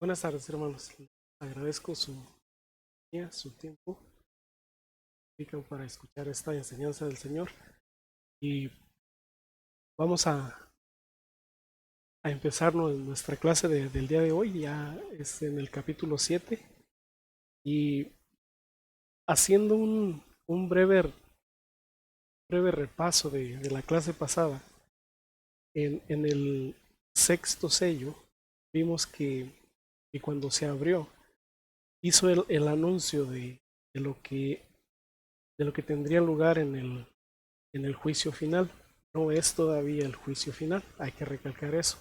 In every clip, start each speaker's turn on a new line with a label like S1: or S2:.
S1: Buenas tardes, hermanos. Agradezco su tiempo para escuchar esta enseñanza del Señor. Y vamos a empezar nuestra clase del día de hoy. Ya es en el capítulo 7. Y haciendo un breve repaso de la clase pasada, en el sexto sello, vimos que cuando se abrió, hizo el anuncio de lo que, de lo que tendría lugar en el juicio final. No es todavía el juicio final, hay que recalcar eso,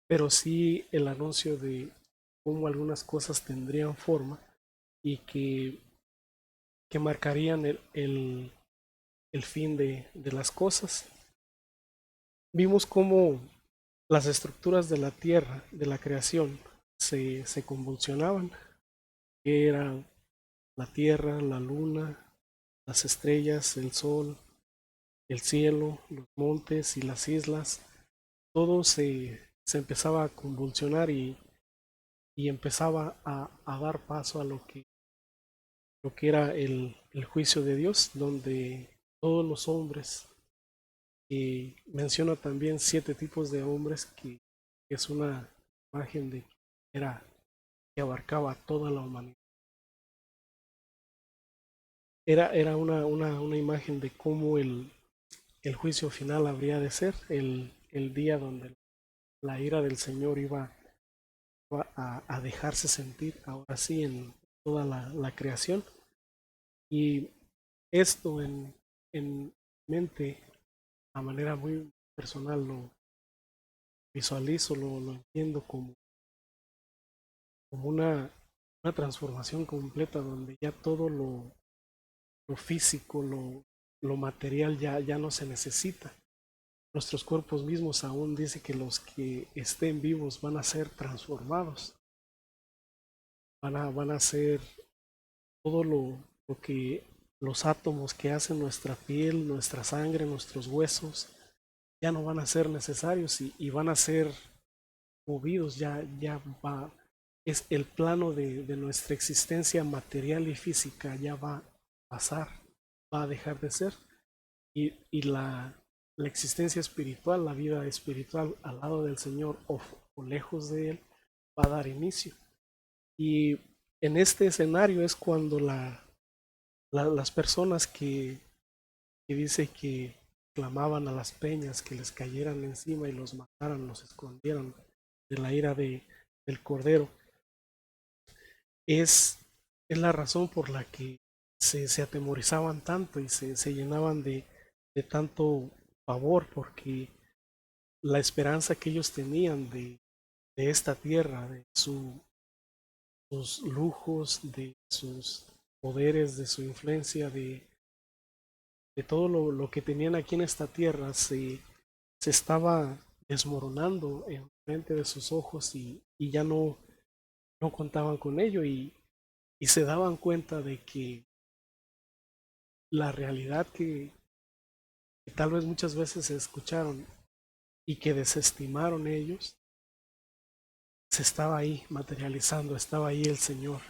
S1: pero sí el anuncio de cómo algunas cosas tendrían forma y que marcarían el fin de las cosas. Vimos cómo las estructuras de la tierra, de la creación, se convulsionaban, que eran la tierra, la luna, las estrellas, el sol, el cielo, los montes y las islas. Todo se empezaba a convulsionar y empezaba a dar paso a lo que era el juicio de Dios, donde todos los hombres, y menciona también 7 tipos de hombres, que es una imagen de que abarcaba a toda la humanidad. Era una imagen de cómo el juicio final habría de ser, el día donde la ira del Señor iba a dejarse sentir ahora sí en toda la creación. Y esto en mente, a manera muy personal, lo visualizo, lo entiendo como una transformación completa, donde ya todo lo físico, lo material ya no se necesita. Nuestros cuerpos mismos, aún dice que los que estén vivos van a ser transformados, van a ser todo lo que los átomos que hacen nuestra piel, nuestra sangre, nuestros huesos, ya no van a ser necesarios y van a ser movidos. Ya va, es el plano de nuestra existencia material y física, ya va a pasar, va a dejar de ser, y la existencia espiritual, la vida espiritual al lado del Señor o lejos de Él, va a dar inicio. Y en este escenario es cuando las personas que dice que clamaban a las peñas que les cayeran encima y los mataran, los escondieran de la ira del Cordero, es, es la razón por la que se atemorizaban tanto y se llenaban de tanto pavor, porque la esperanza que ellos tenían de esta tierra, de sus lujos, de sus poderes, de su influencia, de todo lo que tenían aquí en esta tierra, se estaba desmoronando en frente de sus ojos, y ya no contaban con ello, y se daban cuenta de que la realidad que tal vez muchas veces se escucharon y que desestimaron ellos, se estaba ahí materializando, estaba ahí el Señor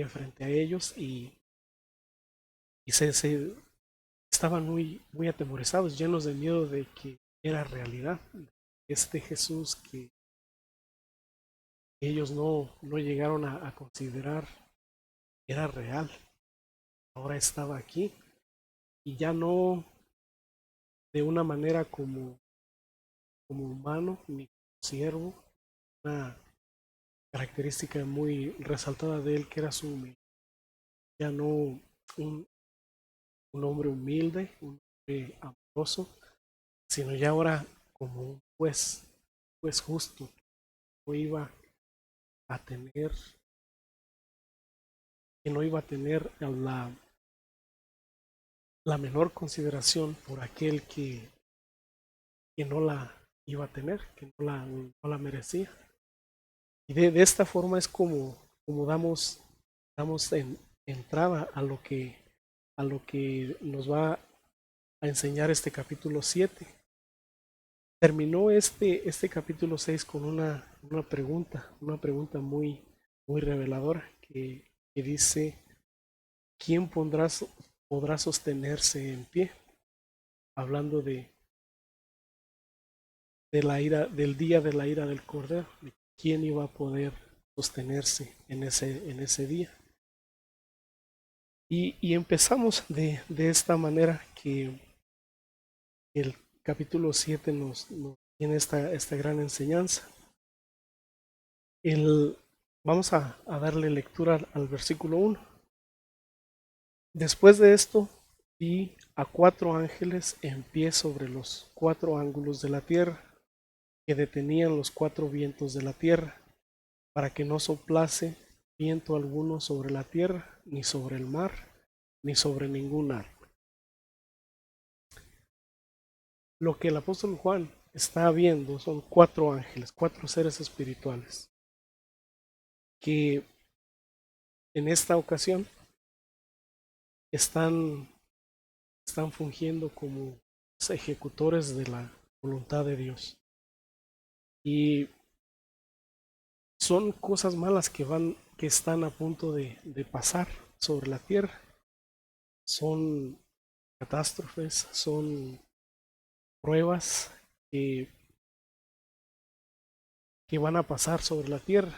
S1: frente a ellos, y se estaban muy atemorizados, llenos de miedo de que era realidad. Este Jesús que ellos no llegaron a considerar era real, ahora estaba aquí, y ya no de una manera como humano ni como siervo. Una característica muy resaltada de él, que era su humildad. Ya no un hombre humilde, un hombre amoroso, sino ya ahora como un juez justo, no iba a tener, que no iba a tener la menor consideración por aquel que no la iba a tener, que no la merecía. Y de esta forma es como damos entrada a lo que nos va a enseñar este capítulo 7. terminó este capítulo 6 con una pregunta muy reveladora que dice, ¿quién podrá sostenerse en pie? Hablando de la ira, del día de la ira del Cordero, de quién iba a poder sostenerse en ese día. Y empezamos de esta manera que el capítulo 7 nos tiene esta gran enseñanza. Vamos a darle lectura al versículo 1. Después de esto, vi a 4 ángeles en pie sobre los 4 ángulos de la tierra, que detenían los 4 vientos de la tierra, para que no soplase viento alguno sobre la tierra, ni sobre el mar, ni sobre ningún árbol. Lo que el apóstol Juan está viendo son 4 ángeles, 4 seres espirituales, que en esta ocasión están fungiendo como ejecutores de la voluntad de Dios. Y son cosas malas que están a punto de pasar sobre la tierra. Son catástrofes, son pruebas que van a pasar sobre la tierra.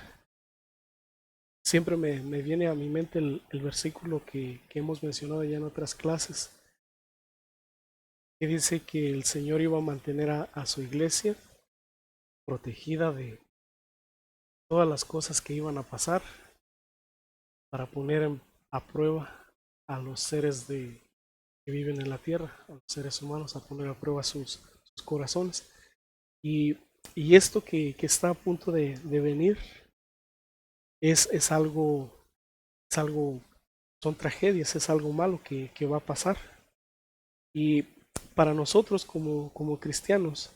S1: Siempre me viene a mi mente el versículo que hemos mencionado ya en otras clases, que dice que el Señor iba a mantener a su iglesia protegida de todas las cosas que iban a pasar, para poner a prueba a los seres que viven en la tierra, a los seres humanos, a poner a prueba sus corazones. Y esto que está a punto de venir es algo, son tragedias, es algo malo que va a pasar. Y para nosotros como cristianos,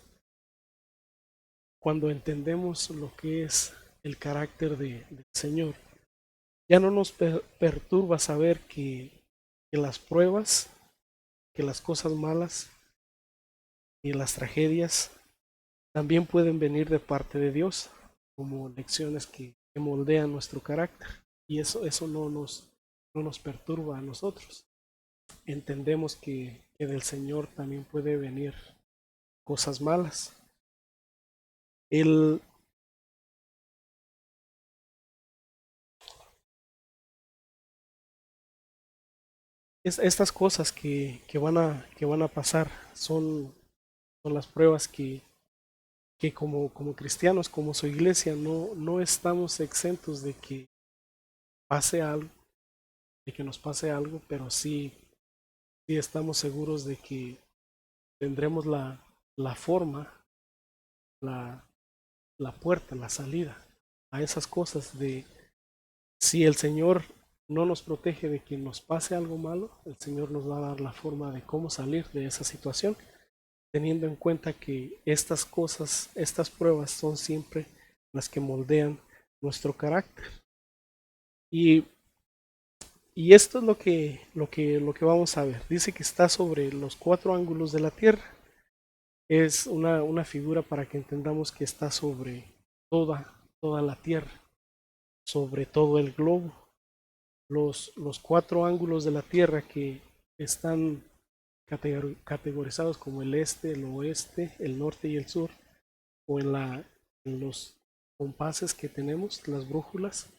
S1: cuando entendemos lo que es el carácter del Señor, ya no nos perturba saber que las pruebas, que las cosas malas y las tragedias también pueden venir de parte de Dios, como lecciones que moldean nuestro carácter. Y eso no nos perturba a nosotros. Entendemos que del Señor también puede venir cosas malas. Estas cosas que van a pasar son las pruebas que como cristianos, como su iglesia, no estamos exentos de que pase algo, de que nos pase algo, pero sí estamos seguros de que tendremos la forma, la, la puerta, la salida a esas cosas. De si el Señor no nos protege de que nos pase algo malo, el Señor nos va a dar la forma de cómo salir de esa situación, teniendo en cuenta que estas cosas, estas pruebas son siempre las que moldean nuestro carácter. Y esto es lo que vamos a ver. Dice que está sobre los 4 ángulos de la tierra. Es una figura para que entendamos que está sobre toda la tierra, sobre todo el globo. Los 4 ángulos de la tierra que están categorizados como el este, el oeste, el norte y el sur, o en los compases que tenemos, las brújulas,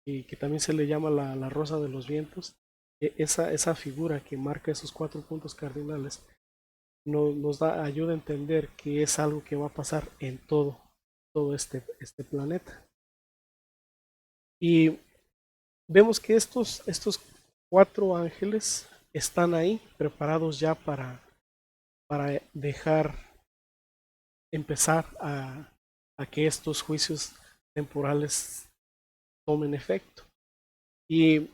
S1: y que también se le llama la rosa de los vientos. Esa figura que marca esos 4 puntos cardinales nos ayuda a entender que es algo que va a pasar en todo este planeta. Y vemos que estos 4 ángeles están ahí preparados ya para dejar empezar a que estos juicios temporales tomen efecto. Y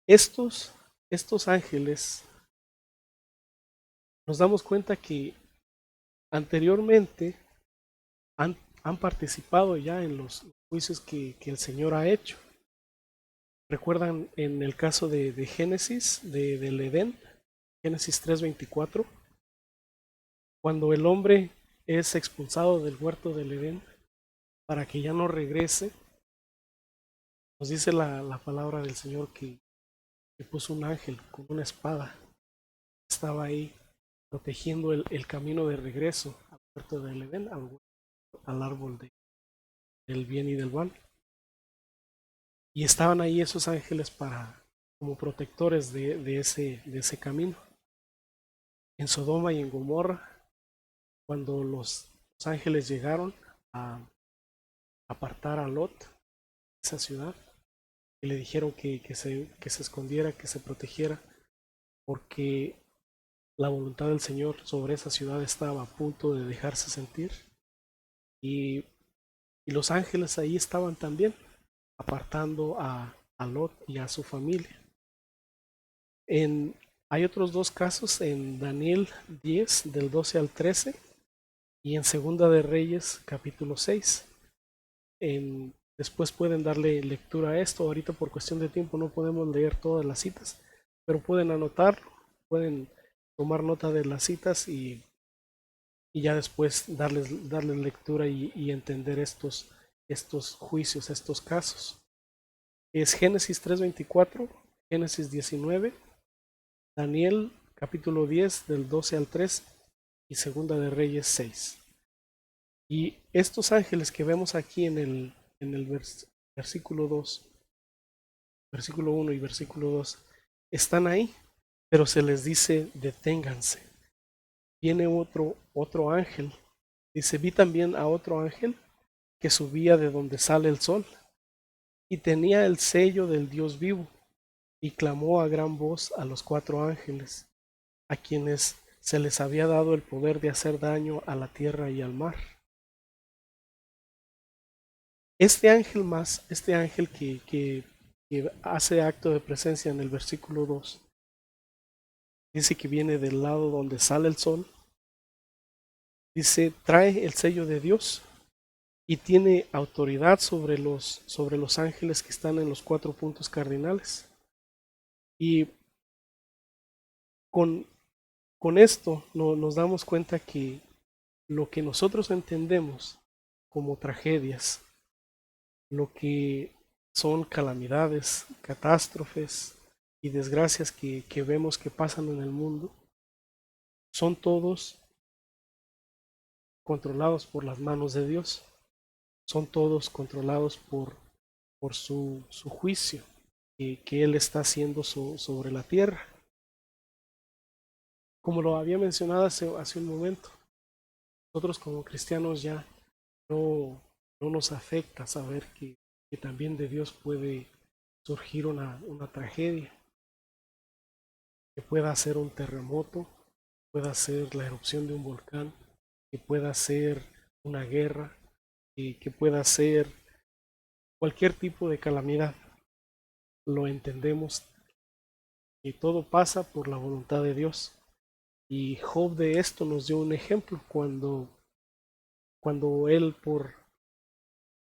S1: estos ángeles, nos damos cuenta que anteriormente han participado ya en los juicios que el Señor ha hecho. ¿Recuerdan en el caso de Génesis, del Edén, Génesis 3:24? Cuando el hombre es expulsado del huerto del Edén para que ya no regrese, nos dice la palabra del Señor que puso un ángel con una espada. Estaba ahí protegiendo el camino de regreso al huerto del Edén, al árbol del bien y del mal. Y estaban ahí esos ángeles como protectores de ese camino. En Sodoma y en Gomorra, cuando los ángeles llegaron a apartar a Lot de esa ciudad, y le dijeron que se escondiera, que se protegiera, porque la voluntad del Señor sobre esa ciudad estaba a punto de dejarse sentir. Y, y los ángeles ahí estaban también, apartando a Lot y a su familia. Hay otros dos casos en Daniel 10, del 12 al 13, y en Segunda de Reyes, capítulo 6. Después pueden darle lectura a esto. Ahorita por cuestión de tiempo no podemos leer todas las citas, pero pueden anotarlo, pueden tomar nota de las citas y ya después darles lectura y entender estos juicios, estos casos. Es Génesis 3:24, Génesis 19, Daniel capítulo 10 del 12 al 3 y Segunda de Reyes 6. Y estos ángeles que vemos aquí en el versículo 2, versículo 1 y versículo 2, están ahí, pero se les dice deténganse. Viene otro ángel. Dice, vi también a otro ángel que subía de donde sale el sol y tenía el sello del Dios vivo y clamó a gran voz a los 4 ángeles, a quienes se les había dado el poder de hacer daño a la tierra y al mar. Este ángel que hace acto de presencia en el versículo 2, dice que viene del lado donde sale el sol, dice, trae el sello de Dios y tiene autoridad sobre los ángeles que están en los 4 puntos cardinales. Y con esto nos damos cuenta que lo que nosotros entendemos como tragedias, lo que son calamidades, catástrofes y desgracias que vemos que pasan en el mundo, son todos controlados por las manos de Dios, son todos controlados por su juicio que Él está haciendo sobre la tierra. Como lo había mencionado hace un momento, nosotros como cristianos ya no nos afecta saber que también de Dios puede surgir una tragedia, que pueda ser un terremoto, pueda ser la erupción de un volcán, que pueda ser una guerra, que pueda ser cualquier tipo de calamidad. Lo entendemos que todo pasa por la voluntad de Dios. Y Job de esto nos dio un ejemplo cuando él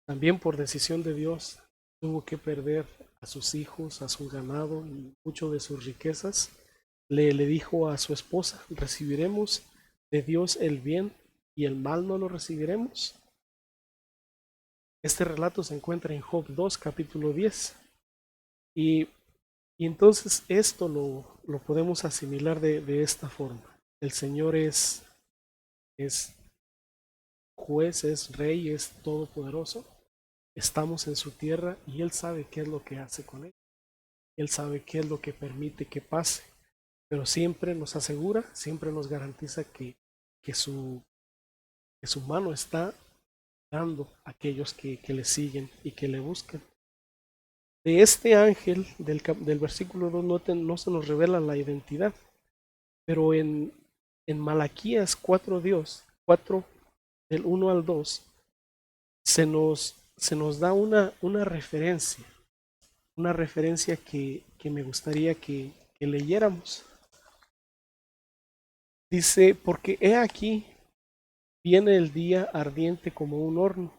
S1: también por decisión de Dios tuvo que perder a sus hijos, a su ganado y mucho de sus riquezas. Le dijo a su esposa, ¿recibiremos de Dios el bien y el mal no lo recibiremos? Este relato se encuentra en Job 2, capítulo 10. Y entonces esto lo podemos asimilar de esta forma. El Señor es juez, es rey, es todopoderoso. Estamos en su tierra y Él sabe qué es lo que hace con él. Él sabe qué es lo que permite que pase. Pero siempre nos asegura, siempre nos garantiza que su mano está dando a aquellos que le siguen y que le buscan. De este ángel del versículo 2 no se nos revela la identidad, pero en Malaquías 4, del 1 al 2, se nos da una referencia que me gustaría que leyéramos. Dice, porque he aquí, viene el día ardiente como un horno,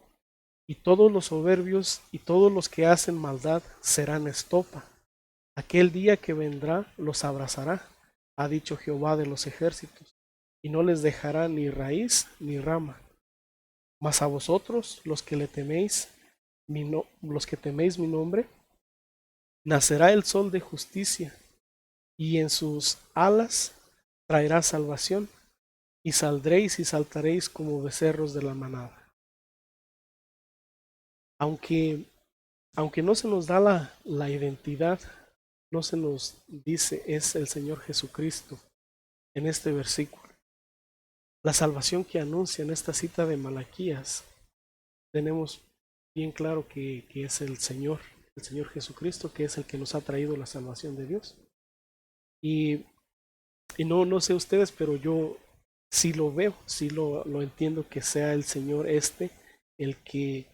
S1: y todos los soberbios y todos los que hacen maldad serán estopa. Aquel día que vendrá los abrazará, ha dicho Jehová de los ejércitos. y no les dejará ni raíz ni rama. Mas a vosotros, los que le teméis, los que teméis mi nombre, nacerá el sol de justicia, y en sus alas traerá salvación, y saldréis y saltaréis como becerros de la manada. Aunque, aunque no se nos da la identidad, no se nos dice es el Señor Jesucristo en este versículo. La salvación que anuncia en esta cita de Malaquías, tenemos bien claro que es el Señor Jesucristo, que es el que nos ha traído la salvación de Dios. Y no sé ustedes, pero yo sí lo veo, sí lo entiendo que sea el Señor el que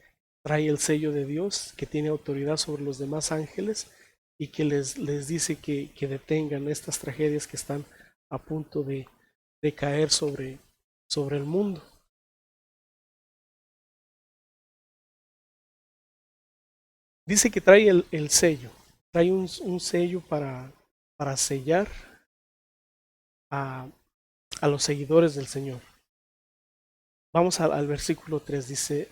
S1: trae el sello de Dios, que tiene autoridad sobre los demás ángeles y que les dice que detengan estas tragedias que están a punto de caer sobre el mundo. Dice que trae el sello, trae un sello para sellar a, a los seguidores del Señor. Vamos al versículo 3, dice,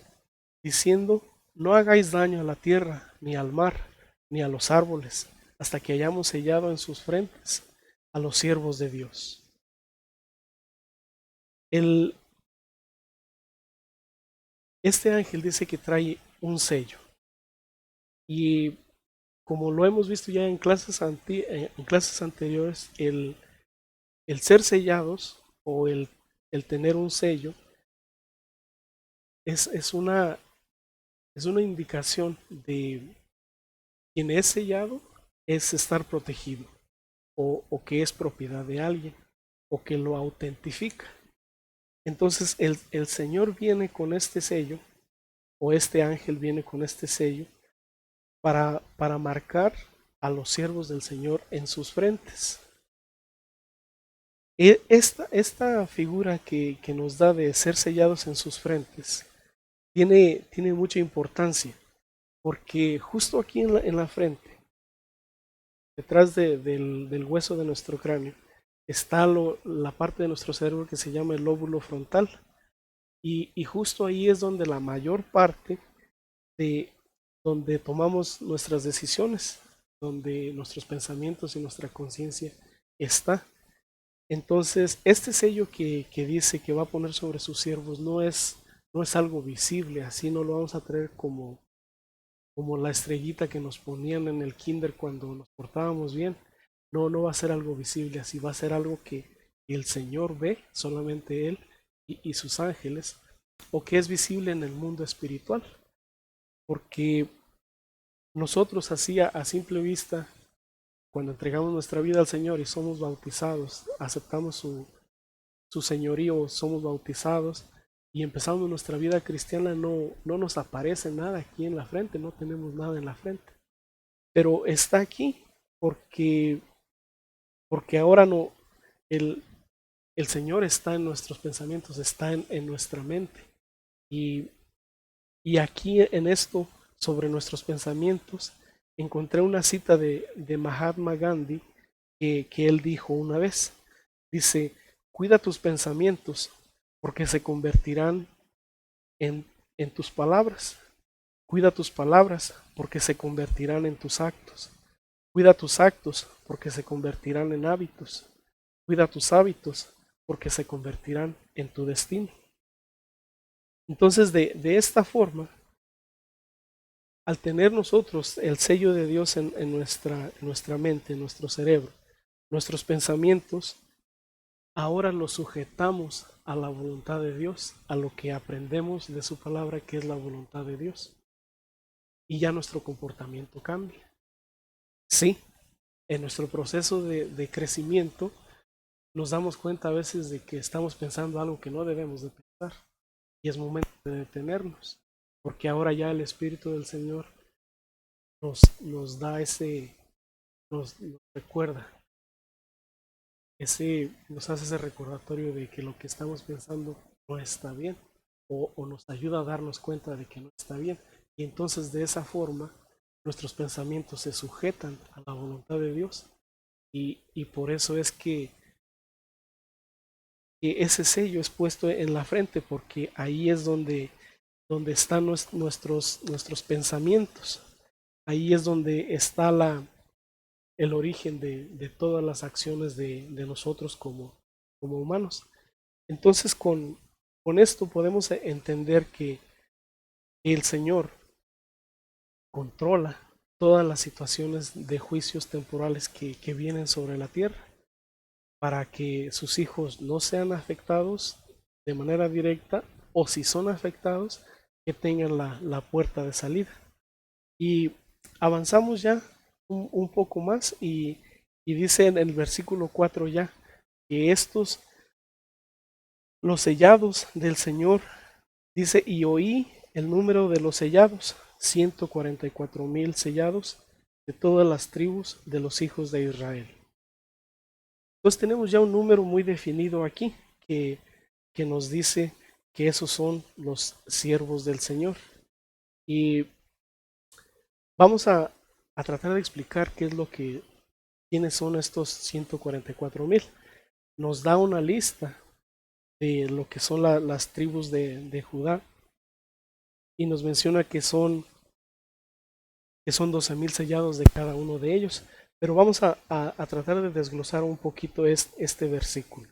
S1: diciendo, no hagáis daño a la tierra, ni al mar, ni a los árboles, hasta que hayamos sellado en sus frentes a los siervos de Dios. Este ángel dice que trae un sello. Y como lo hemos visto ya en clases anteriores, el ser sellados o el tener un sello es una indicación de quien es sellado es estar protegido o que es propiedad de alguien o que lo autentifica. Entonces el Señor viene con este sello o este ángel viene con este sello para marcar a los siervos del Señor en sus frentes. Esta figura que nos da de ser sellados en sus frentes tiene mucha importancia, porque justo aquí en la frente, detrás del hueso de nuestro cráneo, está la parte de nuestro cerebro que se llama el lóbulo frontal, y justo ahí es donde la mayor parte de donde tomamos nuestras decisiones, donde nuestros pensamientos y nuestra conciencia está. Entonces, este sello que dice que va a poner sobre sus siervos no es algo visible, así no lo vamos a traer como la estrellita que nos ponían en el kinder cuando nos portábamos bien. No va a ser algo visible, así va a ser algo que el Señor ve, solamente Él y sus ángeles, o que es visible en el mundo espiritual, porque nosotros así a simple vista, cuando entregamos nuestra vida al Señor y somos bautizados, aceptamos su señorío, somos bautizados y empezamos nuestra vida cristiana, no nos aparece nada aquí en la frente, no tenemos nada en la frente, pero está aquí porque ahora no, el, el Señor está en nuestros pensamientos, está en nuestra mente, y aquí en esto sobre nuestros pensamientos encontré una cita de Mahatma Gandhi que él dijo una vez. Dice, cuida tus pensamientos porque se convertirán en tus palabras. Cuida tus palabras porque se convertirán en tus actos. Cuida tus actos porque se convertirán en hábitos. Cuida tus hábitos porque se convertirán en tu destino. Entonces, de esta forma, al tener nosotros el sello de Dios en nuestra mente, en nuestro cerebro, nuestros pensamientos, ahora los sujetamos a la voluntad de Dios, a lo que aprendemos de su palabra, que es la voluntad de Dios. Y ya nuestro comportamiento cambia. Sí, en nuestro proceso de crecimiento nos damos cuenta a veces de que estamos pensando algo que no debemos de pensar. Y es momento de detenernos, porque ahora ya el Espíritu del Señor nos da nos recuerda, nos hace ese recordatorio de que lo que estamos pensando no está bien, o nos ayuda a darnos cuenta de que no está bien. Y entonces de esa forma nuestros pensamientos se sujetan a la voluntad de Dios, y por eso es que que ese sello es puesto en la frente, porque ahí es donde están nuestros pensamientos. Ahí es donde está el origen de todas las acciones de nosotros como humanos. Entonces con esto podemos entender que el Señor controla todas las situaciones de juicios temporales que vienen sobre la tierra, para que sus hijos no sean afectados de manera directa, o si son afectados, que tengan la puerta de salida. Y avanzamos ya un poco más y dice en el versículo 4 ya que los sellados del Señor, dice, y oí el número de los sellados, 144,000 sellados de todas las tribus de los hijos de Israel. Entonces tenemos ya un número muy definido aquí que, que nos dice que esos son los siervos del Señor. Y vamos a tratar de explicar quiénes son estos 144,000. Nos da una lista de lo que son las tribus de Judá, y nos menciona que son 12,000 sellados de cada uno de ellos. Pero vamos a tratar de desglosar un poquito este versículo.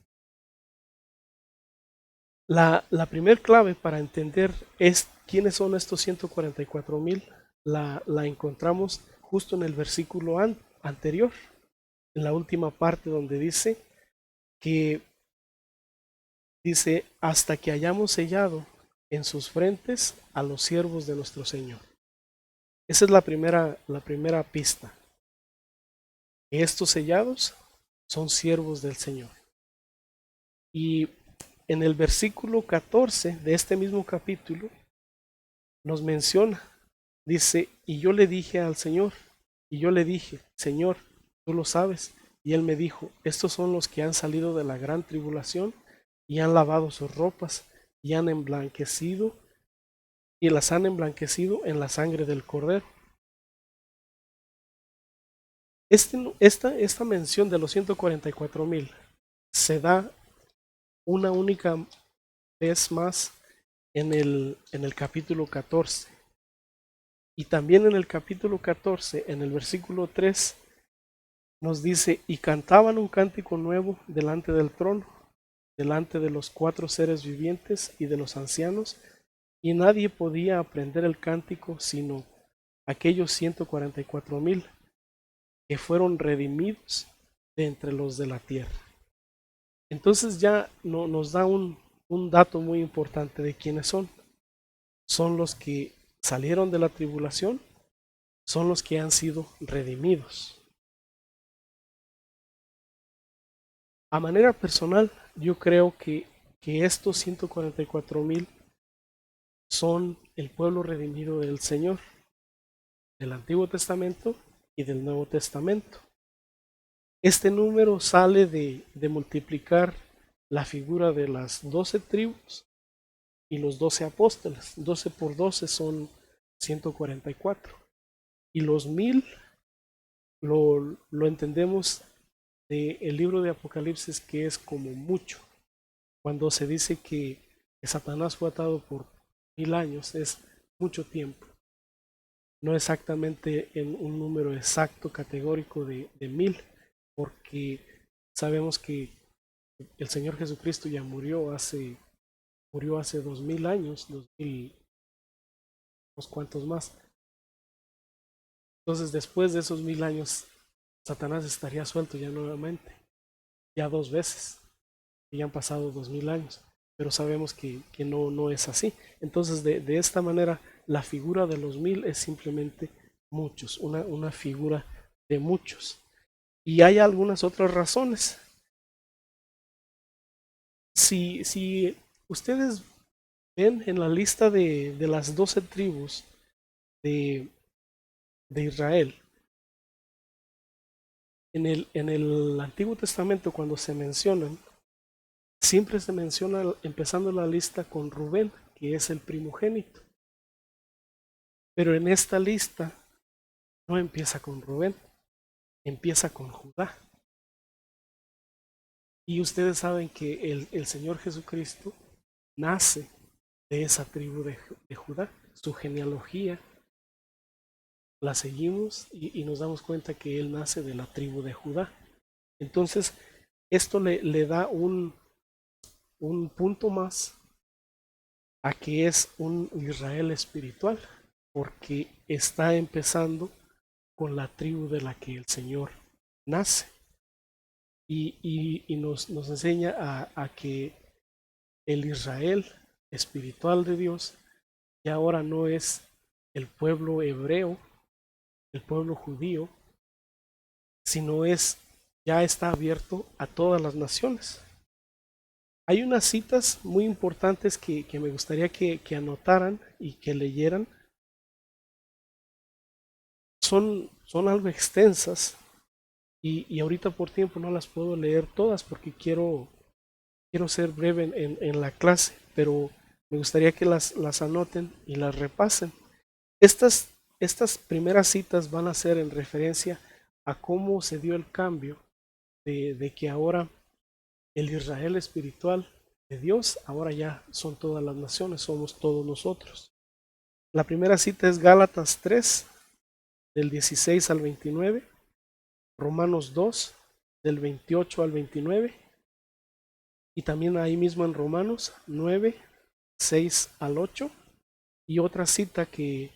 S1: La primer clave para entender es quiénes son estos 144,000, la encontramos justo en el versículo anterior, en la última parte donde dice, hasta que hayamos sellado en sus frentes a los siervos de nuestro Señor. Esa es la primera pista. Estos sellados son siervos del Señor. Y en el versículo 14 de este mismo capítulo nos menciona, dice, y yo le dije al Señor, y yo le dije, Señor, tú lo sabes. Y él me dijo, estos son los que han salido de la gran tribulación y han lavado sus ropas y han emblanquecido y las han emblanquecido en la sangre del Cordero. Esta mención de los 144,000 se da una única vez más en el capítulo 14. Y también en el capítulo 14, en el versículo 3, nos dice, y cantaban un cántico nuevo delante del trono, delante de los 4 seres vivientes y de los ancianos, y nadie podía aprender el cántico sino aquellos 144,000 que fueron redimidos de entre los de la tierra. Entonces ya nos da un dato muy importante de quiénes son. Son los que salieron de la tribulación, son los que han sido redimidos. A manera personal, yo creo que estos 144,000 son el pueblo redimido del Señor, del Antiguo Testamento y del Nuevo Testamento. Este número sale de multiplicar la figura de las 12 tribus y los 12 apóstoles. 12 por 12 son 144. Y los 1000 lo entendemos del libro de Apocalipsis, que es como mucho. Cuando se dice que Satanás fue atado por 1000 años, es mucho tiempo. No exactamente en un número exacto, categórico de 1000, porque sabemos que el Señor Jesucristo ya murió hace 2000 años, 2000, unos cuantos más. Entonces, después de esos 1000 años, Satanás estaría suelto ya nuevamente, ya 2 veces, y ya han pasado 2000 años, pero sabemos que no es así. Entonces, de esta manera, la figura de los 1000 es simplemente muchos, una figura de muchos. Y hay algunas otras razones. Si ustedes ven en la lista de las 12 tribus de, de Israel, en el Antiguo Testamento, cuando se mencionan, siempre se menciona empezando la lista con Rubén, que es el primogénito. Pero en esta lista no empieza con Rubén, empieza con Judá. Y ustedes saben que el Señor Jesucristo nace de esa tribu de Judá. Su genealogía la seguimos y nos damos cuenta que Él nace de la tribu de Judá. Entonces, esto le da un punto más a que es un Israel espiritual, porque está empezando con la tribu de la que el Señor nace. Y nos enseña a que el Israel espiritual de Dios ya ahora no es el pueblo hebreo, el pueblo judío, sino ya está abierto a todas las naciones. Hay unas citas muy importantes que me gustaría que anotaran y que leyeran. Son algo extensas y ahorita por tiempo no las puedo leer todas porque quiero ser breve en la clase, pero me gustaría que las anoten y las repasen. Estas primeras citas van a ser en referencia a cómo se dio el cambio de que ahora el Israel espiritual de Dios, ahora ya son todas las naciones, somos todos nosotros. La primera cita es Gálatas 3, del 16 al 29, Romanos 2, del 28 al 29, y también ahí mismo en Romanos 9, 6 al 8, y otra cita que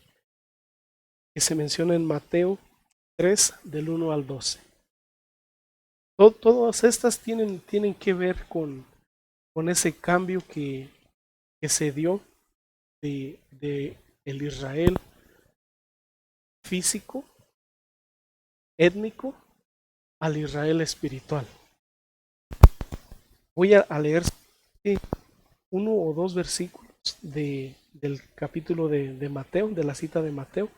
S1: se menciona en Mateo 3, del 1 al 12. Todas estas tienen que ver con ese cambio que se dio de el Israel físico, étnico, al Israel espiritual. Voy a leer uno o dos versículos del capítulo de Mateo, de la cita de Mateo.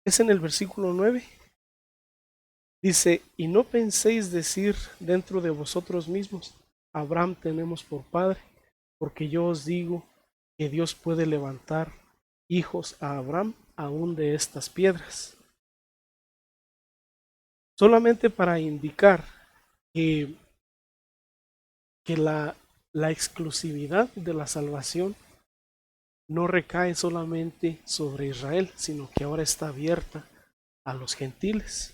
S1: Es en el versículo 9. Dice, y no penséis decir dentro de vosotros mismos, Abraham tenemos por padre, porque yo os digo que Dios puede levantar hijos a Abraham aún de estas piedras. Solamente para indicar que, que la exclusividad de la salvación no recae solamente sobre Israel, sino que ahora está abierta a los gentiles.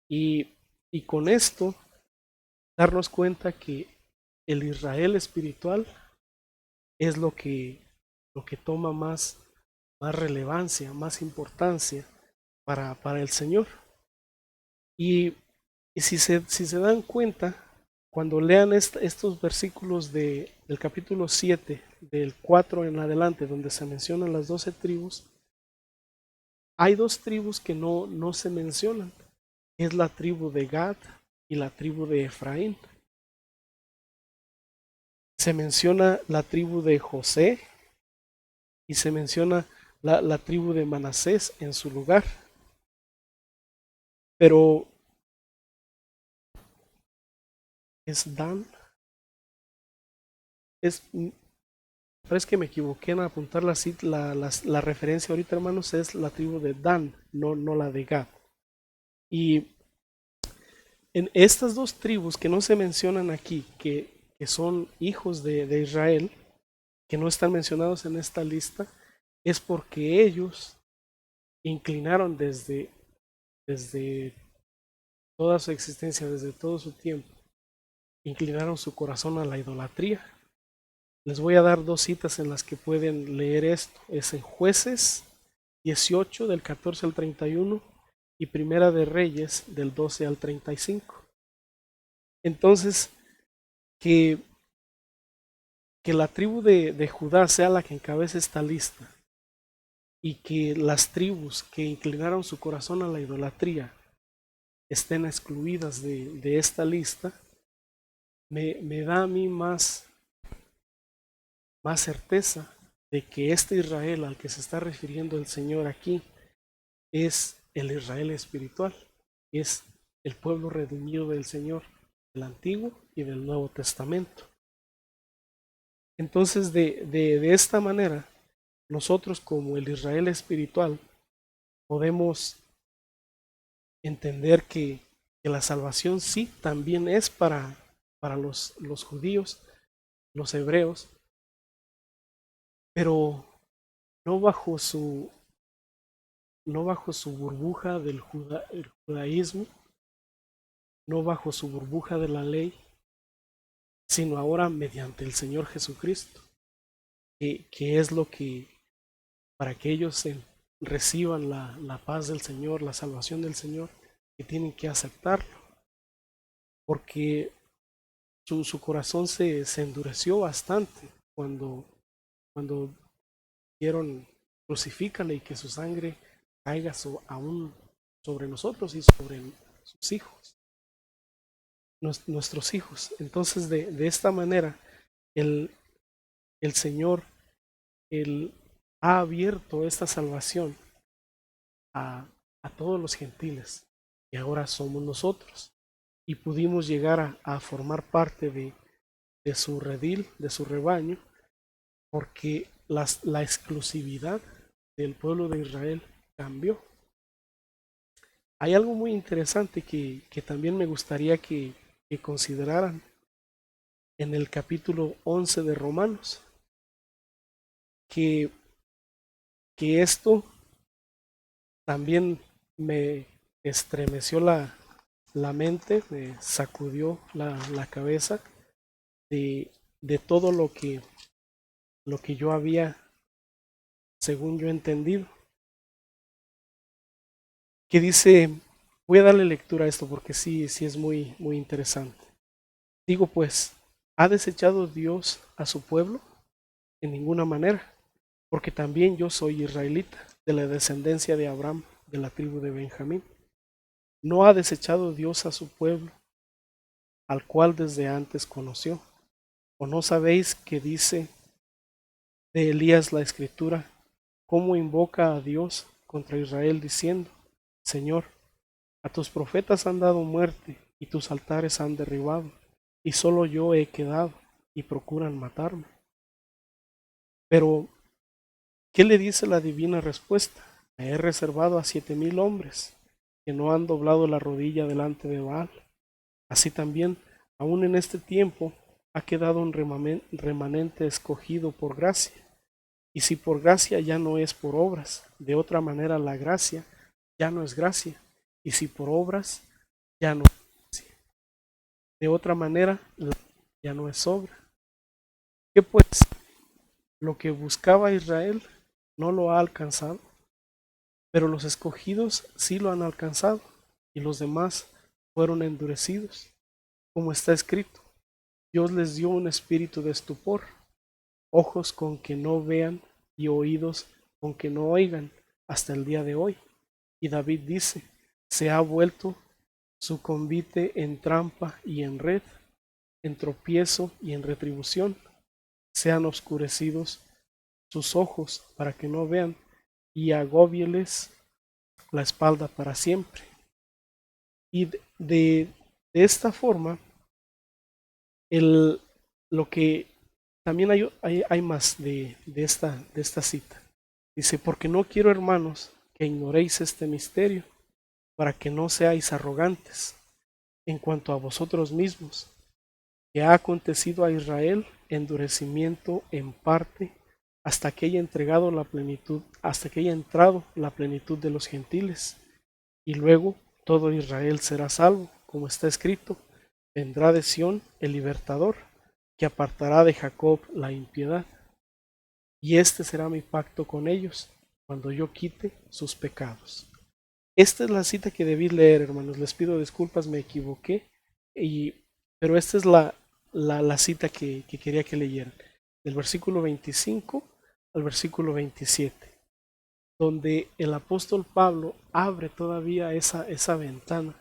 S1: Y con esto darnos cuenta que el Israel espiritual es lo que toma más relevancia, más importancia para el Señor. Y si se dan cuenta, cuando lean estos versículos del capítulo 7, del 4 en adelante, donde se mencionan las 12 tribus, hay dos tribus que no se mencionan. Es la tribu de Gad y la tribu de Efraín. Se menciona la tribu de José y se menciona la tribu de Manasés en su lugar. Pero es Dan. Parece que me equivoqué en apuntar la referencia ahorita, hermanos, es la tribu de Dan, no la de Gad. Y en estas dos tribus que no se mencionan aquí, que son hijos de Israel, que no están mencionados en esta lista, es porque ellos inclinaron desde toda su existencia, desde todo su tiempo, inclinaron su corazón a la idolatría. Les voy a dar dos citas en las que pueden leer esto. Es en Jueces 18 del 14 al 31 y Primera de Reyes del 12 al 35. Entonces, que la tribu de Judá sea la que encabece esta lista y que las tribus que inclinaron su corazón a la idolatría estén excluidas de esta lista, me da a mí más certeza de que este Israel al que se está refiriendo el Señor aquí es el Israel espiritual, es el pueblo redimido del Señor, del Antiguo y del Nuevo Testamento. Entonces, de esta manera, nosotros como el Israel espiritual podemos entender que la salvación sí también es para los judíos, los hebreos, pero no bajo su, no bajo su burbuja del el judaísmo, no bajo su burbuja de la ley, sino ahora mediante el Señor Jesucristo, que es lo que, para que ellos reciban la paz del Señor, la salvación del Señor, que tienen que aceptarlo, porque su corazón se endureció bastante cuando dijeron crucifícale y que su sangre caiga aún sobre nosotros y sobre sus hijos, nuestros hijos. Entonces de esta manera el, el Señor él ha abierto esta salvación a, a todos los gentiles y ahora somos nosotros y pudimos llegar a formar parte de su redil, de su rebaño, porque la exclusividad del pueblo de Israel cambió. Hay algo muy interesante que también me gustaría que consideraran en el capítulo 11 de Romanos, que, que esto también me estremeció la mente, me sacudió la cabeza de todo lo que yo había, según yo, entendido. Que dice, voy a darle lectura a esto porque sí es muy interesante. Digo pues, ¿ha desechado Dios a su pueblo? En ninguna manera, porque también yo soy israelita, de la descendencia de Abraham, de la tribu de Benjamín. ¿No ha desechado Dios a su pueblo, al cual desde antes conoció? ¿O no sabéis que dice de Elías la escritura, cómo invoca a Dios contra Israel diciendo, Señor, a tus profetas han dado muerte y tus altares han derribado, y solo yo he quedado y procuran matarme? Pero, ¿qué le dice la divina respuesta? Me he reservado a 7,000 hombres que no han doblado la rodilla delante de Baal. Así también, aún en este tiempo, ha quedado un remanente escogido por gracia. Y si por gracia ya no es por obras, de otra manera la gracia ya no es gracia. Y si por obras ya no es gracia, de otra manera ya no es obra. ¿Qué pues? Lo que buscaba Israel no lo ha alcanzado, pero los escogidos sí lo han alcanzado, y los demás fueron endurecidos, como está escrito. Dios les dio un espíritu de estupor, ojos con que no vean y oídos con que no oigan hasta el día de hoy. Y David dice, se ha vuelto su convite en trampa y en red, en tropiezo y en retribución. Sean oscurecidos sus ojos para que no vean, y agóbieles la espalda para siempre. Y de esta forma, el, lo que también hay más de esta cita. Dice, porque no quiero, hermanos, que ignoréis este misterio, para que no seáis arrogantes en cuanto a vosotros mismos, que ha acontecido a Israel endurecimiento en parte, hasta que haya entregado la plenitud, hasta que haya entrado la plenitud de los gentiles, y luego todo Israel será salvo, como está escrito, vendrá de Sión el libertador, que apartará de Jacob la impiedad, y este será mi pacto con ellos, cuando yo quite sus pecados. Esta es la cita que debí leer, hermanos. Les pido disculpas, me equivoqué, pero esta es la cita que quería que leyeran, del versículo 25 al versículo 27, donde el apóstol Pablo abre todavía esa ventana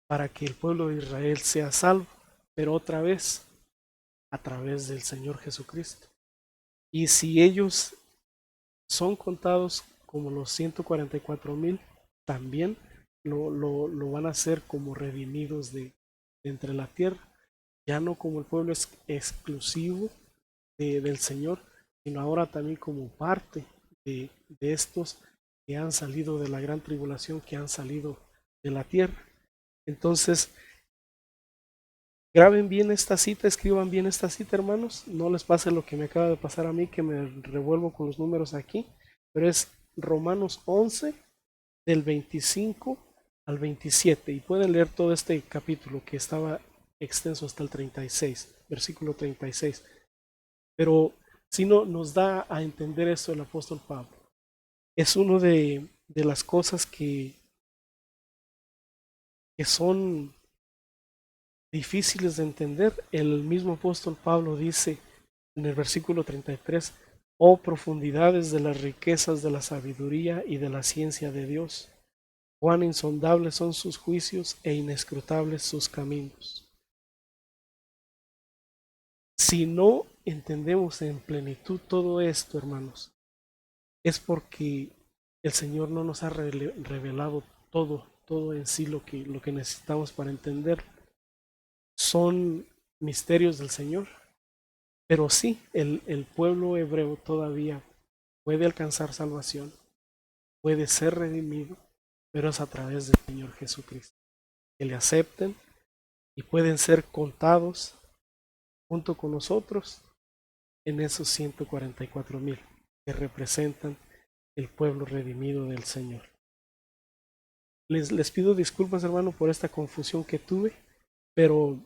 S1: para que el pueblo de Israel sea salvo, pero otra vez a través del Señor Jesucristo. Y si ellos son contados como los 144,000, también lo van a hacer como redimidos de entre la tierra, ya no como el pueblo exclusivo del Señor, sino ahora también como parte de estos que han salido de la gran tribulación, que han salido de la tierra. Entonces, graben bien esta cita, escriban bien esta cita, hermanos. No les pase lo que me acaba de pasar a mí, que me revuelvo con los números aquí, pero es Romanos 11, del 25 al 27. Y pueden leer todo este capítulo que estaba extenso hasta el 36, versículo 36. Pero si no nos da a entender esto el apóstol Pablo. Es una de las cosas que son difíciles de entender. El mismo apóstol Pablo dice en el versículo 33, oh profundidades de las riquezas de la sabiduría y de la ciencia de Dios, cuán insondables son sus juicios e inescrutables sus caminos. Si no entendemos en plenitud todo esto, hermanos, es porque el Señor no nos ha revelado todo en sí lo que necesitamos para entender. Son misterios del Señor, pero sí, el pueblo hebreo todavía puede alcanzar salvación, puede ser redimido, pero es a través del Señor Jesucristo. Que le acepten y pueden ser contados junto con nosotros en esos 144,000 que representan el pueblo redimido del Señor. Les pido disculpas, hermano, por esta confusión que tuve, pero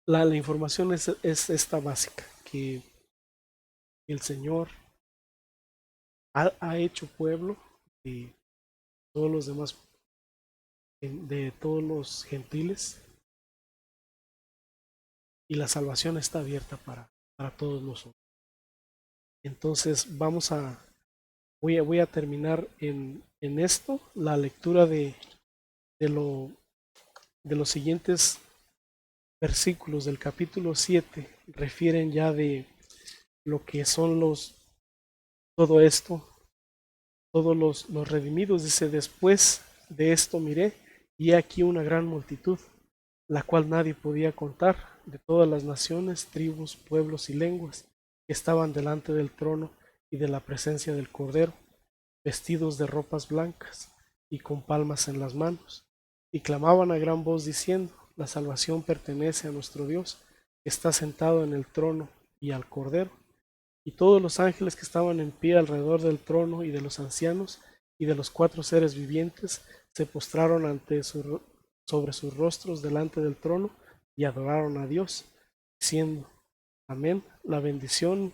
S1: la información es esta básica, que el Señor ha hecho pueblo de todos los demás, de todos los gentiles, y la salvación está abierta para todos nosotros. Entonces voy a terminar en esto, la lectura de los siguientes versículos del capítulo 7 refieren ya de lo que son todo esto, todos los redimidos. Dice, después de esto miré, y he aquí una gran multitud, la cual nadie podía contar, de todas las naciones, tribus, pueblos y lenguas, que estaban delante del trono y de la presencia del Cordero, vestidos de ropas blancas y con palmas en las manos, y clamaban a gran voz diciendo, la salvación pertenece a nuestro Dios, que está sentado en el trono y al Cordero. Y todos los ángeles que estaban en pie alrededor del trono y de los ancianos y de los 4 seres vivientes se postraron sobre sus rostros delante del trono y adoraron a Dios, diciendo, amén, la bendición,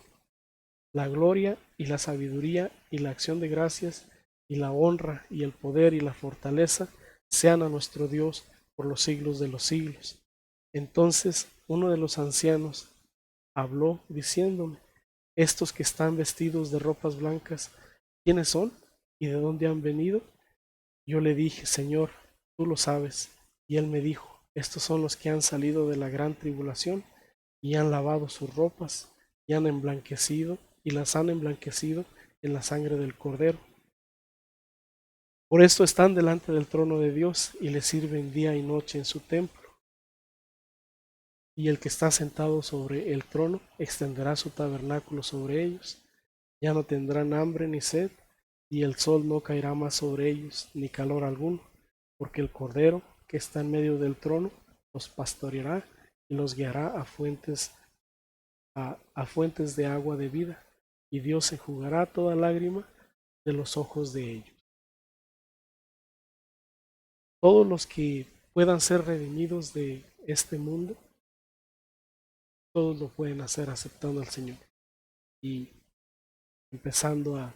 S1: la gloria y la sabiduría y la acción de gracias y la honra y el poder y la fortaleza sean a nuestro Dios por los siglos de los siglos. Entonces uno de los ancianos habló diciéndome, estos que están vestidos de ropas blancas, ¿quiénes son y de dónde han venido? Yo le dije, Señor, tú lo sabes. Y él me dijo, estos son los que han salido de la gran tribulación y han lavado sus ropas y han emblanquecido y las han emblanquecido en la sangre del Cordero. Por esto están delante del trono de Dios y le sirven día y noche en su templo. Y el que está sentado sobre el trono extenderá su tabernáculo sobre ellos. Ya no tendrán hambre ni sed, y el sol no caerá más sobre ellos, ni calor alguno, porque el Cordero que está en medio del trono los pastoreará y los guiará a fuentes de agua de vida, y Dios enjugará toda lágrima de los ojos de ellos. Todos los que puedan ser redimidos de este mundo, todos lo pueden hacer aceptando al Señor y empezando a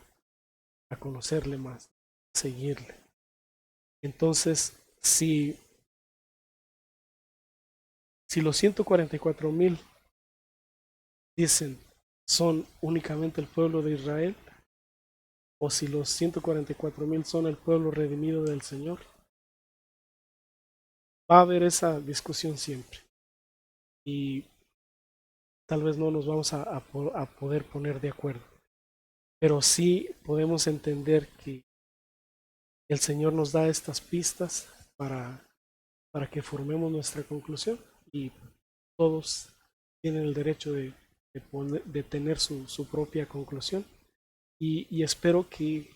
S1: conocerle más, a seguirle. Entonces, si los 144,000 dicen son únicamente el pueblo de Israel, o si los 144,000 son el pueblo redimido del Señor, va a haber esa discusión siempre. Y tal vez no nos vamos a poder poner de acuerdo. Pero sí podemos entender que el Señor nos da estas pistas para que formemos nuestra conclusión, y todos tienen el derecho de de tener su propia conclusión. Y espero que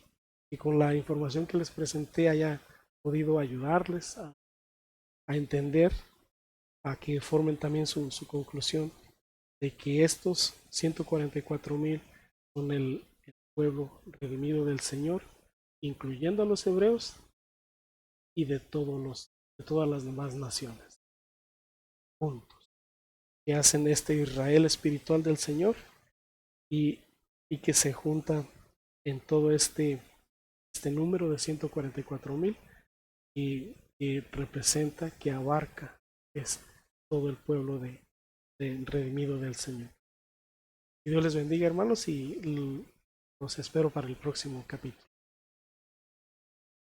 S1: con la información que les presenté haya podido ayudarles a entender, a que formen también su conclusión de que estos 144,000 son el pueblo redimido del Señor, incluyendo a los hebreos y de todas las demás naciones, juntos, que hacen este Israel espiritual del Señor y, y que se juntan en todo este número de 144,000 y que representa, que abarca, es todo el pueblo de redimido del Señor. Que Dios les bendiga, hermanos, y los espero para el próximo capítulo.